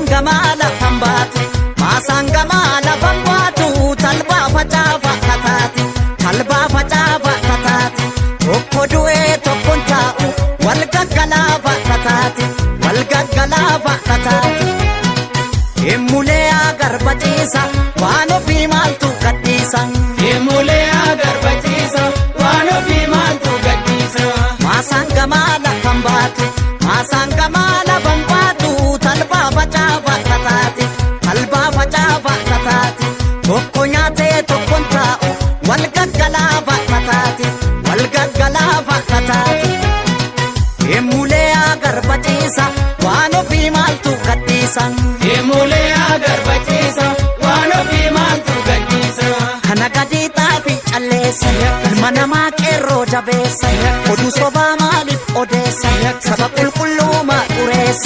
Masangamala pambatu, masangamala pambatu, talba fajava katati, talba fajava katati, okodue tokontau, walgagalava katati, walgagalava katati. Emulea garbachisa, wano fimaltu katisa. Emulea garbachisa, wano fimaltu katisa. Masangamala pambatu, masangamala pambatu, talba fajava katati, talba fajava katati. Tokkonyate tokontau, walgagalava katati, walgagalava katati. Emulea garbachisa, wano fimaltu katisa. Emulea garbachisa, wano fimaltu katisa. Kana gadita fi chalesa, ilma namaa qeerroo jabeessa, oduu sobaa maaliif odeessa, saba qulqulluu